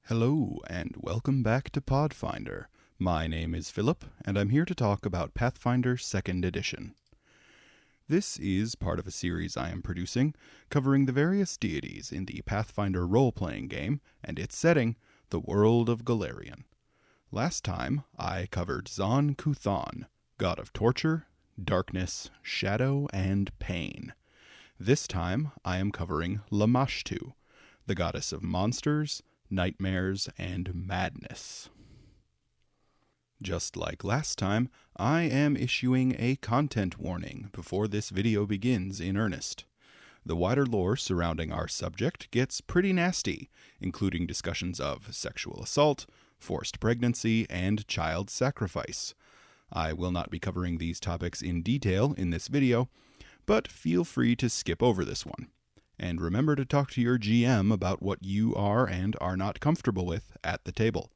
Hello, and welcome back to Pathfinder. My name is Philip, and I'm here to talk about Pathfinder 2nd Edition. This is part of a series I am producing, covering the various deities in the Pathfinder role-playing game and its setting, the world of Golarion. Last time, I covered Zon Kuthon, god of torture, darkness, shadow, and pain. This time, I am covering Lamashtu, the goddess of monsters, nightmares, and madness. Just like last time, I am issuing a content warning before this video begins in earnest. The wider lore surrounding our subject gets pretty nasty, including discussions of sexual assault, forced pregnancy, and child sacrifice. I will not be covering these topics in detail in this video, but feel free to skip over this one. And remember to talk to your GM about what you are and are not comfortable with at the table.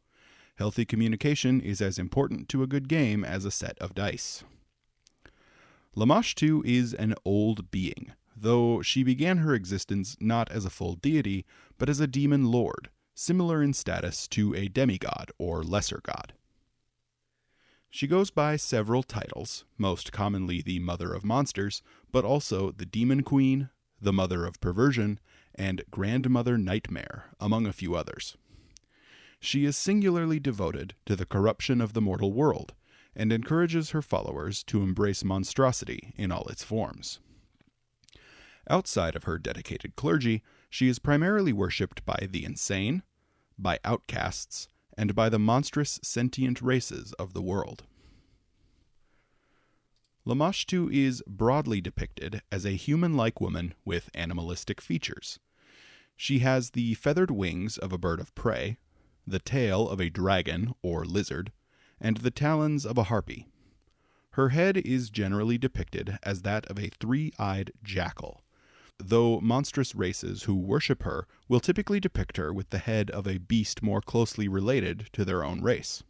Healthy communication is as important to a good game as a set of dice. Lamashtu is an old being, though she began her existence not as a full deity, but as a demon lord, similar in status to a demigod or lesser god. She goes by several titles, most commonly the Mother of Monsters, but also the Demon Queen, the Mother of Perversion, and Grandmother Nightmare, among a few others. She is singularly devoted to the corruption of the mortal world, and encourages her followers to embrace monstrosity in all its forms. Outside of her dedicated clergy, she is primarily worshipped by the insane, by outcasts, and by the monstrous sentient races of the world. Lamashtu is broadly depicted as a human-like woman with animalistic features. She has the feathered wings of a bird of prey, the tail of a dragon or lizard, and the talons of a harpy. Her head is generally depicted as that of a three-eyed jackal, though monstrous races who worship her will typically depict her with the head of a beast more closely related to their own race.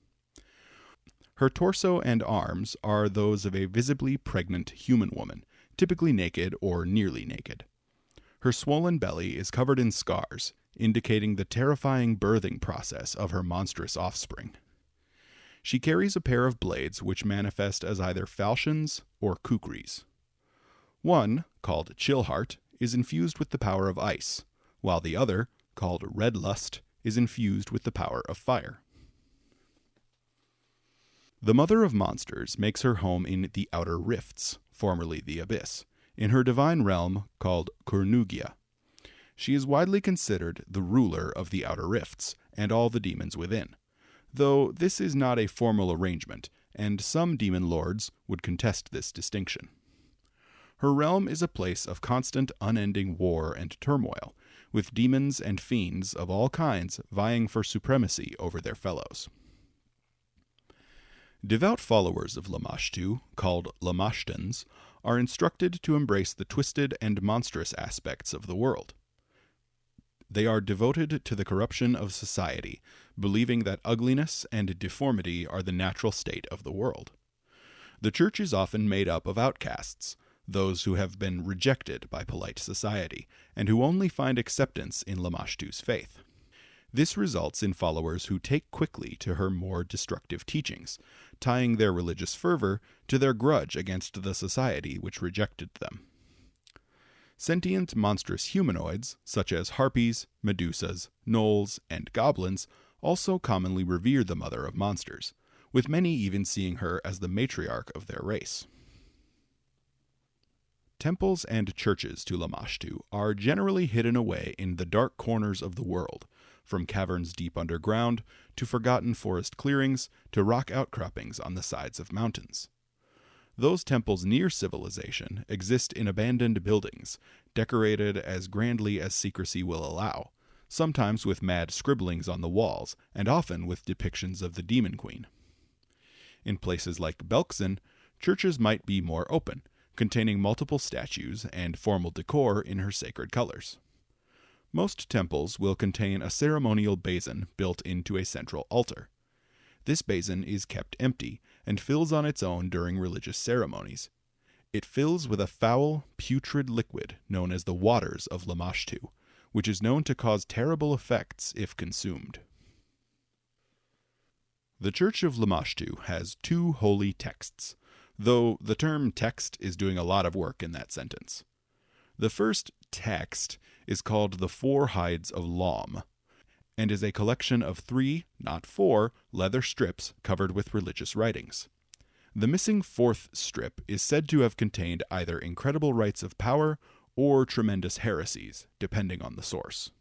Her torso and arms are those of a visibly pregnant human woman, typically naked or nearly naked. Her swollen belly is covered in scars, indicating the terrifying birthing process of her monstrous offspring. She carries a pair of blades which manifest as either falchions or kukris. One, called Chillheart, is infused with the power of ice, while the other, called Redlust, is infused with the power of fire. The Mother of Monsters makes her home in the Outer Rifts, formerly the Abyss, in her divine realm called Kurnugia. She is widely considered the ruler of the Outer Rifts and all the demons within, though this is not a formal arrangement, and some demon lords would contest this distinction. Her realm is a place of constant unending war and turmoil, with demons and fiends of all kinds vying for supremacy over their fellows. Devout followers of Lamashtu, called Lamashtans, are instructed to embrace the twisted and monstrous aspects of the world. They are devoted to the corruption of society, believing that ugliness and deformity are the natural state of the world. The church is often made up of outcasts, those who have been rejected by polite society, and who only find acceptance in Lamashtu's faith. This results in followers who take quickly to her more destructive teachings, tying their religious fervor to their grudge against the society which rejected them. Sentient monstrous humanoids, such as harpies, medusas, gnolls, and goblins, also commonly revere the Mother of Monsters, with many even seeing her as the matriarch of their race. Temples and churches to Lamashtu are generally hidden away in the dark corners of the world, from caverns deep underground, to forgotten forest clearings, to rock outcroppings on the sides of mountains. Those temples near civilization exist in abandoned buildings, decorated as grandly as secrecy will allow, sometimes with mad scribblings on the walls, and often with depictions of the Demon Queen. In places like Belkzen, churches might be more open, containing multiple statues and formal decor in her sacred colors. Most temples will contain a ceremonial basin built into a central altar. This basin is kept empty and fills on its own during religious ceremonies. It fills with a foul, putrid liquid known as the waters of Lamashtu, which is known to cause terrible effects if consumed. The Church of Lamashtu has 2 holy texts, though the term text is doing a lot of work in that sentence. The first text is called the 4 Hides of Lom, and is a collection of 3, not 4, leather strips covered with religious writings. The missing 4th strip is said to have contained either incredible rites of power or tremendous heresies, depending on the source.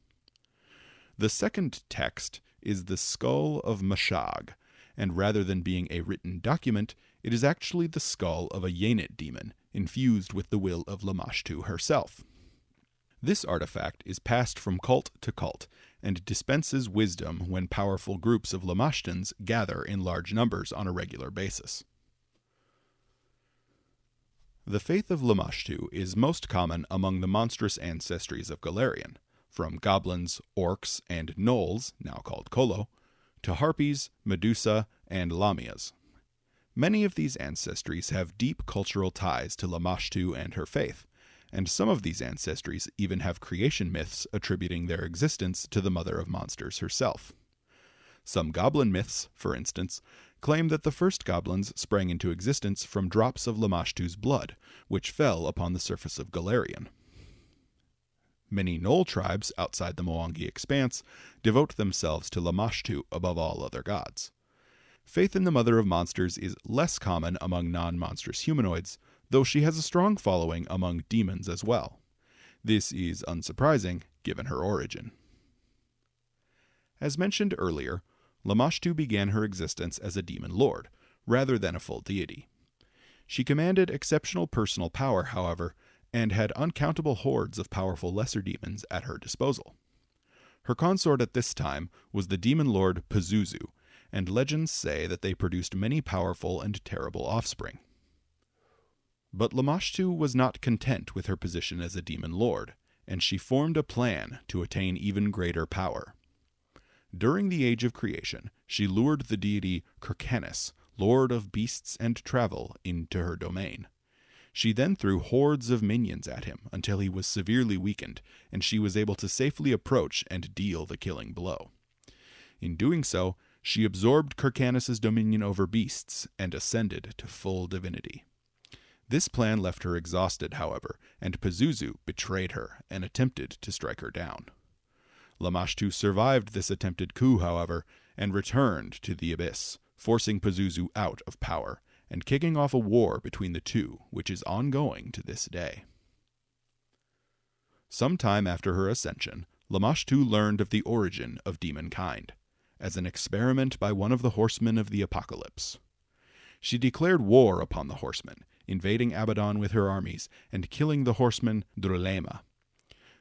The second text is the Skull of Mashag, and rather than being a written document, it is actually the skull of a Yenit demon, infused with the will of Lamashtu herself. This artifact is passed from cult to cult, and dispenses wisdom when powerful groups of Lamashtans gather in large numbers on a regular basis. The faith of Lamashtu is most common among the monstrous ancestries of Golarion, from goblins, orcs, and gnolls, now called Kolo, to harpies, Medusa, and Lamias. Many of these ancestries have deep cultural ties to Lamashtu and her faith, and some of these ancestries even have creation myths attributing their existence to the Mother of Monsters herself. Some goblin myths, for instance, claim that the first goblins sprang into existence from drops of Lamashtu's blood, which fell upon the surface of Golarion. Many Gnoll tribes outside the Mwangi Expanse devote themselves to Lamashtu above all other gods. Faith in the Mother of Monsters is less common among non-monstrous humanoids, though she has a strong following among demons as well. This is unsurprising, given her origin. As mentioned earlier, Lamashtu began her existence as a demon lord, rather than a full deity. She commanded exceptional personal power, however, and had uncountable hordes of powerful lesser demons at her disposal. Her consort at this time was the demon lord Pazuzu, and legends say that they produced many powerful and terrible offspring. But Lamashtu was not content with her position as a demon lord, and she formed a plan to attain even greater power. During the Age of Creation, she lured the deity Kirkanis, lord of beasts and travel, into her domain. She then threw hordes of minions at him until he was severely weakened, and she was able to safely approach and deal the killing blow. In doing so, she absorbed Kirkanis' dominion over beasts and ascended to full divinity. This plan left her exhausted, however, and Pazuzu betrayed her and attempted to strike her down. Lamashtu survived this attempted coup, however, and returned to the Abyss, forcing Pazuzu out of power, and kicking off a war between the two, which is ongoing to this day. Sometime after her ascension, Lamashtu learned of the origin of demonkind, as an experiment by one of the horsemen of the apocalypse. She declared war upon the horsemen, invading Abaddon with her armies and killing the horseman Drulema.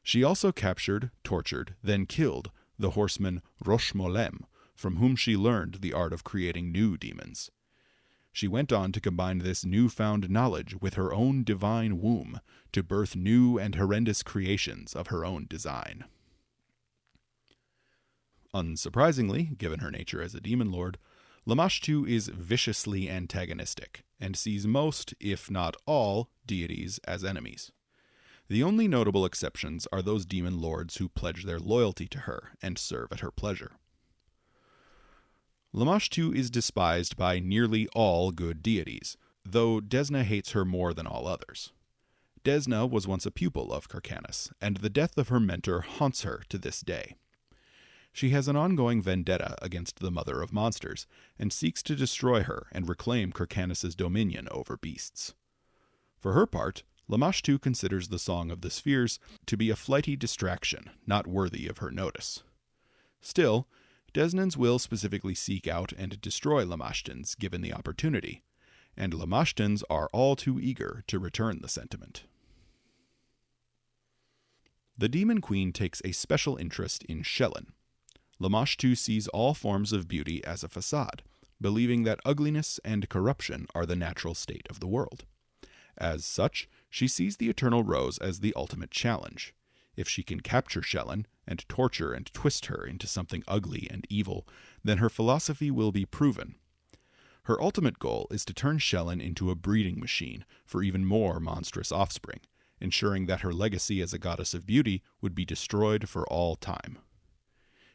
She also captured, tortured, then killed the horseman Roshmolem, from whom she learned the art of creating new demons. She went on to combine this newfound knowledge with her own divine womb to birth new and horrendous creations of her own design. Unsurprisingly, given her nature as a demon lord, Lamashtu is viciously antagonistic, and sees most, if not all, deities as enemies. The only notable exceptions are those demon lords who pledge their loyalty to her and serve at her pleasure. Lamashtu is despised by nearly all good deities, though Desna hates her more than all others. Desna was once a pupil of Kirkanis, and the death of her mentor haunts her to this day. She has an ongoing vendetta against the Mother of Monsters, and seeks to destroy her and reclaim Kirkanis' dominion over beasts. For her part, Lamashtu considers the Song of the Spheres to be a flighty distraction, not worthy of her notice. Still, Desnans will specifically seek out and destroy Lamashtans given the opportunity, and Lamashtans are all too eager to return the sentiment. The Demon Queen takes a special interest in Shelyn. Lamashtu sees all forms of beauty as a facade, believing that ugliness and corruption are the natural state of the world. As such, she sees the Eternal Rose as the ultimate challenge. If she can capture Shelyn and torture and twist her into something ugly and evil, then her philosophy will be proven. Her ultimate goal is to turn Shelyn into a breeding machine for even more monstrous offspring, ensuring that her legacy as a goddess of beauty would be destroyed for all time.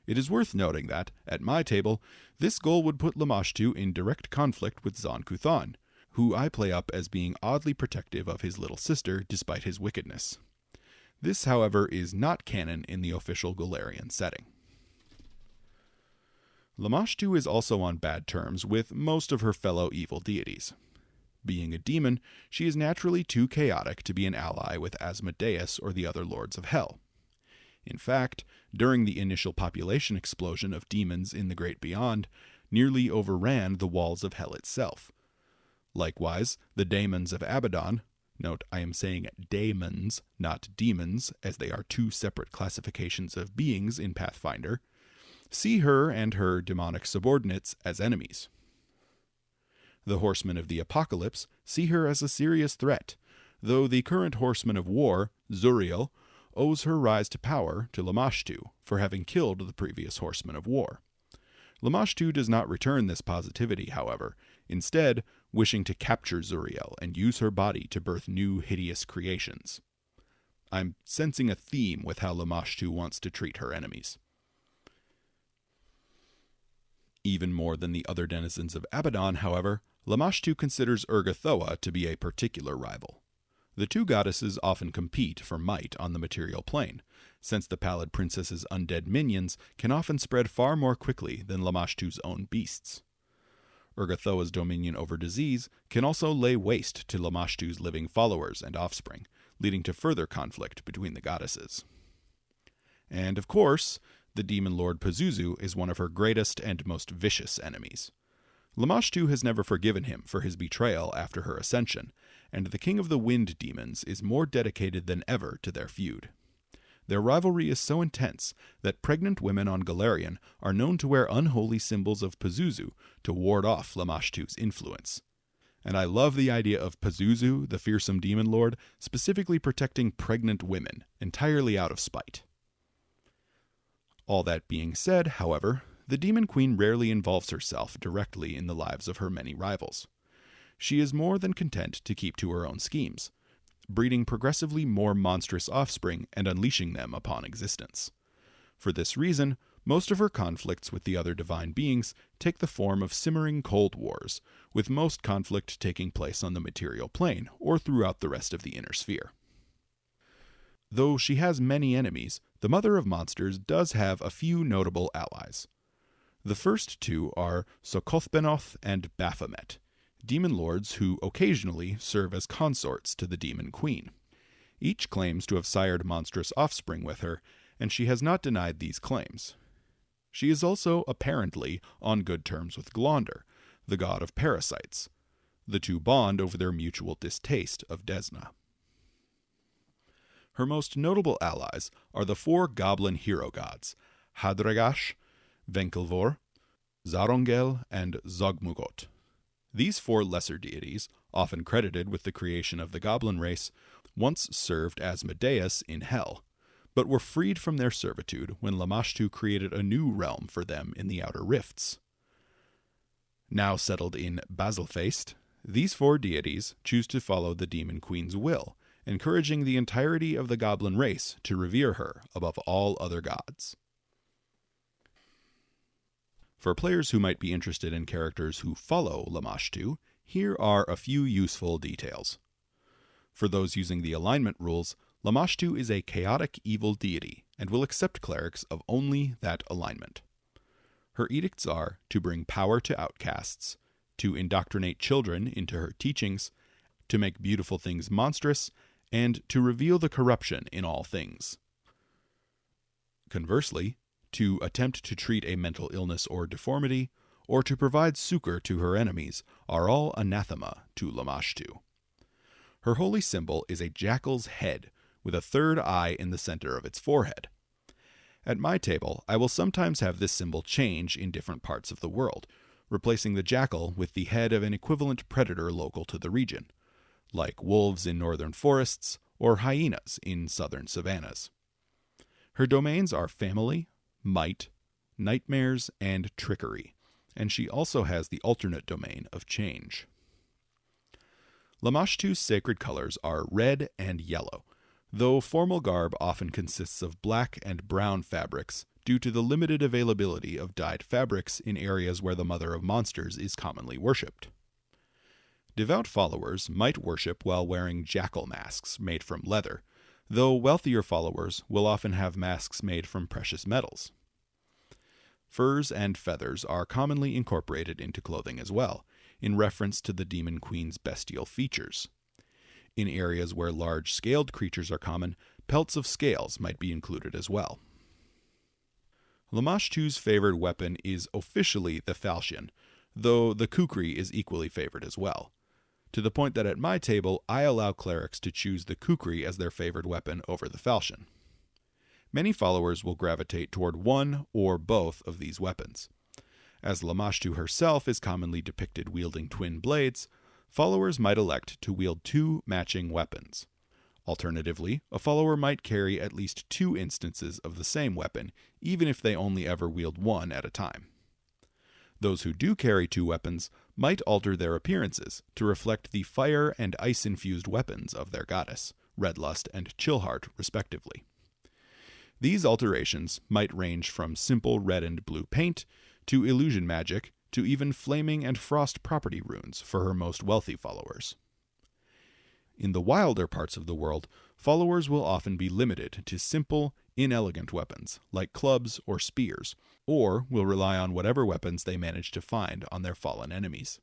It is worth noting that, at my table, this goal would put Lamashtu in direct conflict with Zon Kuthan, who I play up as being oddly protective of his little sister despite his wickedness. This, however, is not canon in the official Golarion setting. Lamashtu is also on bad terms with most of her fellow evil deities. Being a demon, she is naturally too chaotic to be an ally with Asmodeus or the other lords of Hell. In fact, during the initial population explosion of demons in the Great Beyond, nearly overran the walls of Hell itself. Likewise, the daemons of Abaddon, note I am saying daemons, not demons, as they are two separate classifications of beings in Pathfinder, see her and her demonic subordinates as enemies. The Horsemen of the Apocalypse see her as a serious threat, though the current Horseman of War, Zuriel, owes her rise to power to Lamashtu for having killed the previous Horseman of War. Lamashtu does not return this positivity, however, instead wishing to capture Zuriel and use her body to birth new hideous creations. I'm sensing a theme with how Lamashtu wants to treat her enemies. Even more than the other denizens of Abaddon, however, Lamashtu considers Urgathoa to be a particular rival. The two goddesses often compete for might on the material plane, since the Pallid Princess's undead minions can often spread far more quickly than Lamashtu's own beasts. Urgathoa's dominion over disease can also lay waste to Lamashtu's living followers and offspring, leading to further conflict between the goddesses. And of course, the demon lord Pazuzu is one of her greatest and most vicious enemies. Lamashtu has never forgiven him for his betrayal after her ascension, and the king of the wind demons is more dedicated than ever to their feud. Their rivalry is so intense that pregnant women on Golarion are known to wear unholy symbols of Pazuzu to ward off Lamashtu's influence. And I love the idea of Pazuzu, the fearsome demon lord, specifically protecting pregnant women, entirely out of spite. All that being said, however, the Demon Queen rarely involves herself directly in the lives of her many rivals. She is more than content to keep to her own schemes, breeding progressively more monstrous offspring and unleashing them upon existence. For this reason, most of her conflicts with the other divine beings take the form of simmering cold wars, with most conflict taking place on the material plane or throughout the rest of the inner sphere. Though she has many enemies, the Mother of Monsters does have a few notable allies. The first two are Sokothbenoth and Baphomet, demon lords who occasionally serve as consorts to the Demon Queen. Each claims to have sired monstrous offspring with her, and she has not denied these claims. She is also apparently on good terms with Glonder, the god of parasites. The two bond over their mutual distaste of Desna. Her most notable allies are the four goblin hero gods, Hadragash, Venkelvor, Zarongel, and Zogmugot. These four lesser deities, often credited with the creation of the goblin race, once served Asmodeus in Hell, but were freed from their servitude when Lamashtu created a new realm for them in the Outer Rifts. Now settled in Basilfeist, these four deities choose to follow the Demon Queen's will, encouraging the entirety of the goblin race to revere her above all other gods. For players who might be interested in characters who follow Lamashtu, here are a few useful details. For those using the alignment rules, Lamashtu is a chaotic evil deity and will accept clerics of only that alignment. Her edicts are to bring power to outcasts, to indoctrinate children into her teachings, to make beautiful things monstrous, and to reveal the corruption in all things. Conversely, to attempt to treat a mental illness or deformity, or to provide succor to her enemies, are all anathema to Lamashtu. Her holy symbol is a jackal's head, with a third eye in the center of its forehead. At my table, I will sometimes have this symbol change in different parts of the world, replacing the jackal with the head of an equivalent predator local to the region, like wolves in northern forests or hyenas in southern savannas. Her domains are family, might, nightmares, and trickery, and she also has the alternate domain of change. Lamashtu's sacred colors are red and yellow, though formal garb often consists of black and brown fabrics due to the limited availability of dyed fabrics in areas where the Mother of Monsters is commonly worshipped. Devout followers might worship while wearing jackal masks made from leather, though wealthier followers will often have masks made from precious metals. Furs and feathers are commonly incorporated into clothing as well, in reference to the Demon Queen's bestial features. In areas where large scaled creatures are common, pelts of scales might be included as well. Lamashtu's favored weapon is officially the falchion, though the kukri is equally favored as well, to the point that at my table I allow clerics to choose the kukri as their favored weapon over the falchion. Many followers will gravitate toward one or both of these weapons. As Lamashtu herself is commonly depicted wielding twin blades, followers might elect to wield two matching weapons. Alternatively, a follower might carry at least two instances of the same weapon, even if they only ever wield one at a time. Those who do carry two weapons might alter their appearances to reflect the fire and ice-infused weapons of their goddess, Redlust and Chillheart, respectively. These alterations might range from simple red and blue paint, to illusion magic, to even flaming and frost property runes for her most wealthy followers. In the wilder parts of the world, followers will often be limited to simple, inelegant weapons, like clubs or spears, or will rely on whatever weapons they manage to find on their fallen enemies.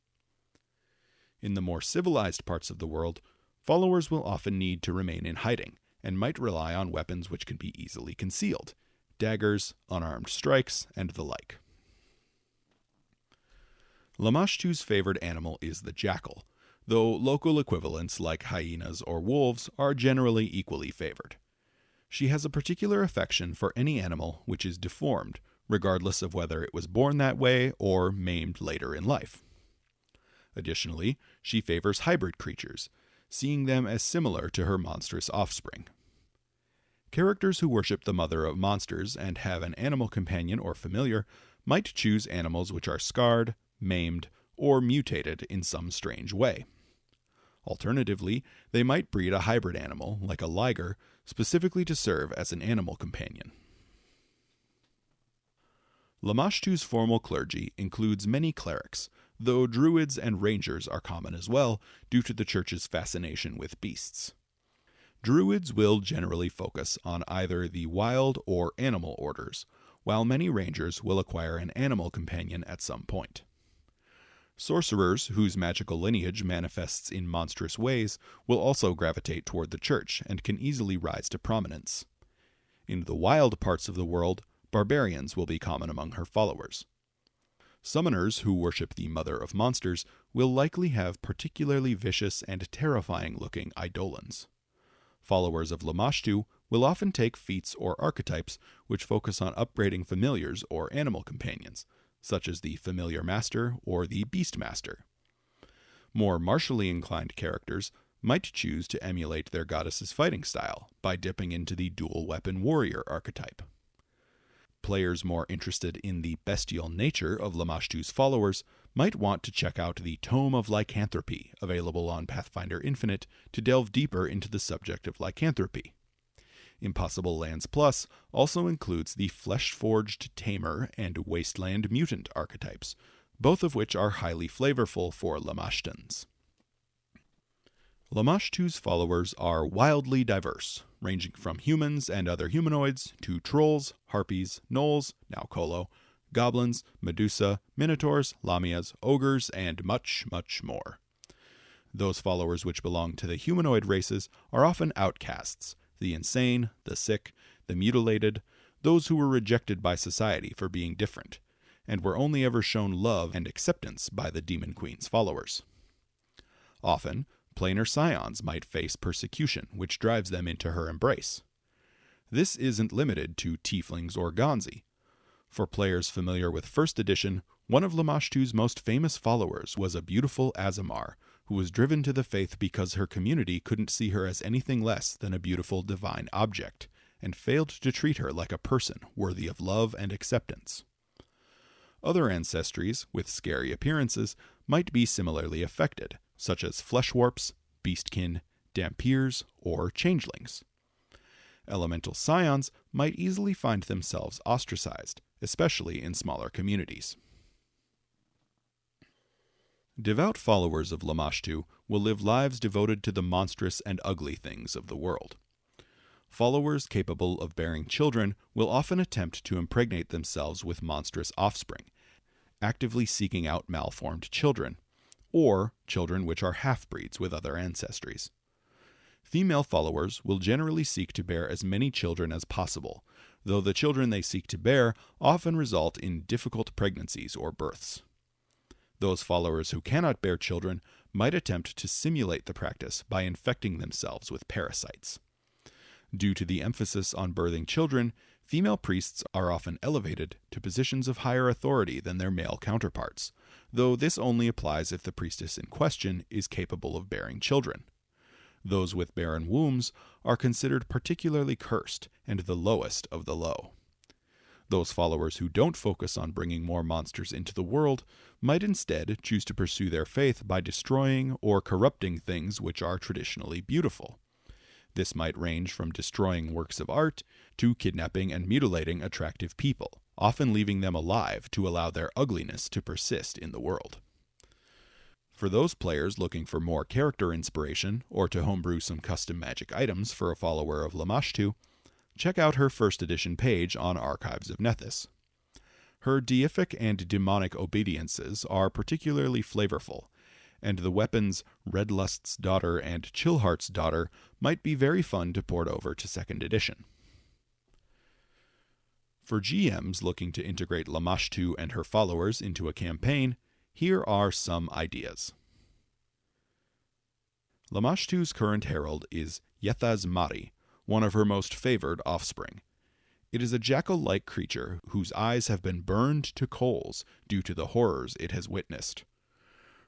In the more civilized parts of the world, followers will often need to remain in hiding, and might rely on weapons which can be easily concealed, daggers, unarmed strikes, and the like. Lamashtu's favored animal is the jackal, though local equivalents like hyenas or wolves are generally equally favored. She has a particular affection for any animal which is deformed, regardless of whether it was born that way or maimed later in life. Additionally, she favors hybrid creatures, seeing them as similar to her monstrous offspring. Characters who worship the Mother of Monsters and have an animal companion or familiar might choose animals which are scarred, maimed, or mutated in some strange way. Alternatively, they might breed a hybrid animal, like a liger, specifically to serve as an animal companion. Lamashtu's formal clergy includes many clerics, though druids and rangers are common as well, due to the church's fascination with beasts. Druids will generally focus on either the wild or animal orders, while many rangers will acquire an animal companion at some point. Sorcerers, whose magical lineage manifests in monstrous ways, will also gravitate toward the church and can easily rise to prominence. In the wild parts of the world, barbarians will be common among her followers. Summoners who worship the Mother of Monsters will likely have particularly vicious and terrifying-looking eidolons. Followers of Lamashtu will often take feats or archetypes which focus on upgrading familiars or animal companions, such as the Familiar Master or the Beast Master. More martially inclined characters might choose to emulate their goddess's fighting style by dipping into the dual-weapon warrior archetype. Players more interested in the bestial nature of Lamashtu's followers might want to check out the Tome of Lycanthropy, available on Pathfinder Infinite, to delve deeper into the subject of lycanthropy. Impossible Lands Plus also includes the Flesh-Forged Tamer and Wasteland Mutant archetypes, both of which are highly flavorful for Lamashtans. Lamashtu's followers are wildly diverse, ranging from humans and other humanoids to trolls, harpies, gnolls, now Kolo, goblins, Medusa, minotaurs, lamias, ogres, and much, much more. Those followers which belong to the humanoid races are often outcasts, the insane, the sick, the mutilated, those who were rejected by society for being different, and were only ever shown love and acceptance by the Demon Queen's followers. Often, planar scions might face persecution, which drives them into her embrace. This isn't limited to tieflings or Gonzi. For players familiar with First Edition, one of Lamashtu's most famous followers was a beautiful Azamar, who was driven to the faith because her community couldn't see her as anything less than a beautiful divine object, and failed to treat her like a person worthy of love and acceptance. Other ancestries, with scary appearances, might be similarly affected, such as flesh warps, beastkin, dhampirs, or changelings. Elemental scions might easily find themselves ostracized, especially in smaller communities. Devout followers of Lamashtu will live lives devoted to the monstrous and ugly things of the world. Followers capable of bearing children will often attempt to impregnate themselves with monstrous offspring, actively seeking out malformed children, or children which are half-breeds with other ancestries. Female followers will generally seek to bear as many children as possible, though the children they seek to bear often result in difficult pregnancies or births. Those followers who cannot bear children might attempt to simulate the practice by infecting themselves with parasites. Due to the emphasis on birthing children, female priests are often elevated to positions of higher authority than their male counterparts, though this only applies if the priestess in question is capable of bearing children. Those with barren wombs are considered particularly cursed and the lowest of the low. Those followers who don't focus on bringing more monsters into the world might instead choose to pursue their faith by destroying or corrupting things which are traditionally beautiful. This might range from destroying works of art to kidnapping and mutilating attractive people, often leaving them alive to allow their ugliness to persist in the world. For those players looking for more character inspiration or to homebrew some custom magic items for a follower of Lamashtu, check out her 1st edition page on Archives of Nethys. Her deific and demonic obediences are particularly flavorful, and the weapons Redlust's Daughter and Chillheart's Daughter might be very fun to port over to 2nd edition. For GMs looking to integrate Lamashtu and her followers into a campaign, here are some ideas. Lamashtu's current herald is Yethaz Mari, one of her most favored offspring. It is a jackal-like creature whose eyes have been burned to coals due to the horrors it has witnessed.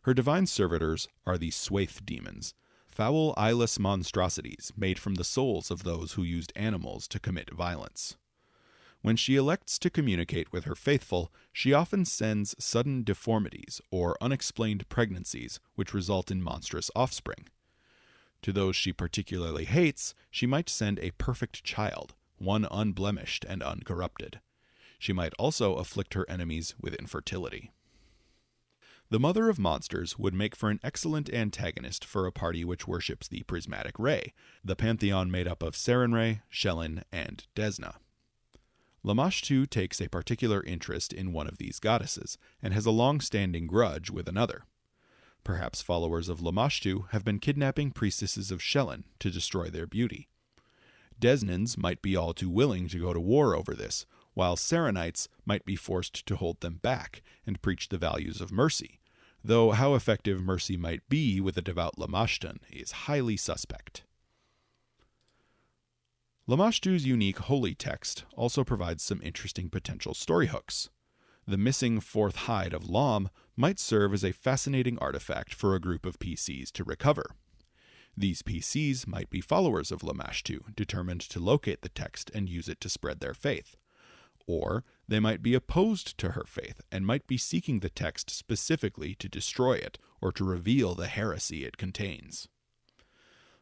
Her divine servitors are the Swaith demons, foul eyeless monstrosities made from the souls of those who used animals to commit violence. When she elects to communicate with her faithful, she often sends sudden deformities or unexplained pregnancies which result in monstrous offspring. To those she particularly hates, she might send a perfect child, one unblemished and uncorrupted. She might also afflict her enemies with infertility. The Mother of Monsters would make for an excellent antagonist for a party which worships the Prismatic Ray, the pantheon made up of Sarenrae, Shelyn, and Desna. Lamashtu takes a particular interest in one of these goddesses, and has a long-standing grudge with another. Perhaps followers of Lamashtu have been kidnapping priestesses of Shelyn to destroy their beauty. Desnans might be all too willing to go to war over this, while Sarenites might be forced to hold them back and preach the values of mercy, though how effective mercy might be with a devout Lamashtan is highly suspect. Lamashtu's unique holy text also provides some interesting potential story hooks. The missing 4th hide of Lam might serve as a fascinating artifact for a group of PCs to recover. These PCs might be followers of Lamashtu, determined to locate the text and use it to spread their faith. Or they might be opposed to her faith and might be seeking the text specifically to destroy it or to reveal the heresy it contains.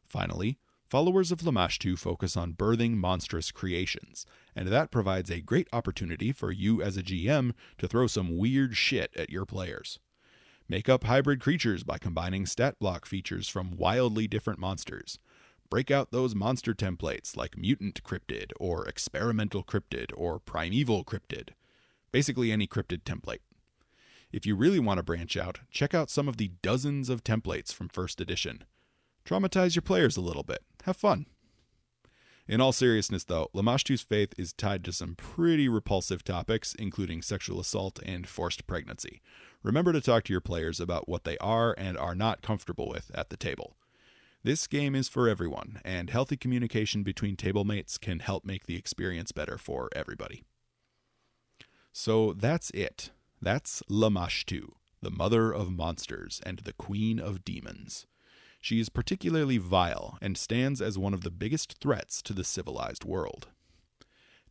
Finally, followers of Lamashtu focus on birthing monstrous creations, and that provides a great opportunity for you as a GM to throw some weird shit at your players. Make up hybrid creatures by combining stat block features from wildly different monsters. Break out those monster templates like Mutant Cryptid, or Experimental Cryptid, or Primeval Cryptid. Basically any cryptid template. If you really want to branch out, check out some of the dozens of templates from 1st edition. Traumatize your players a little bit. Have fun. In all seriousness, though, Lamashtu's faith is tied to some pretty repulsive topics, including sexual assault and forced pregnancy. Remember to talk to your players about what they are and are not comfortable with at the table. This game is for everyone, and healthy communication between table mates can help make the experience better for everybody. So that's it. That's Lamashtu, the mother of monsters and the queen of demons. She is particularly vile and stands as one of the biggest threats to the civilized world.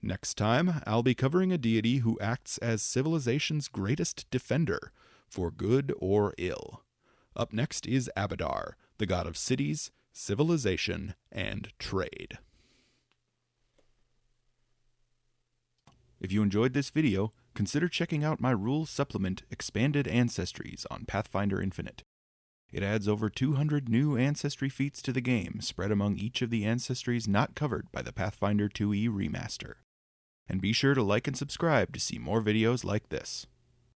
Next time, I'll be covering a deity who acts as civilization's greatest defender, for good or ill. Up next is Abadar, the god of cities, civilization, and trade. If you enjoyed this video, consider checking out my rules supplement Expanded Ancestries on Pathfinder Infinite. It adds over 200 new ancestry feats to the game, spread among each of the ancestries not covered by the Pathfinder 2e remaster. And be sure to like and subscribe to see more videos like this.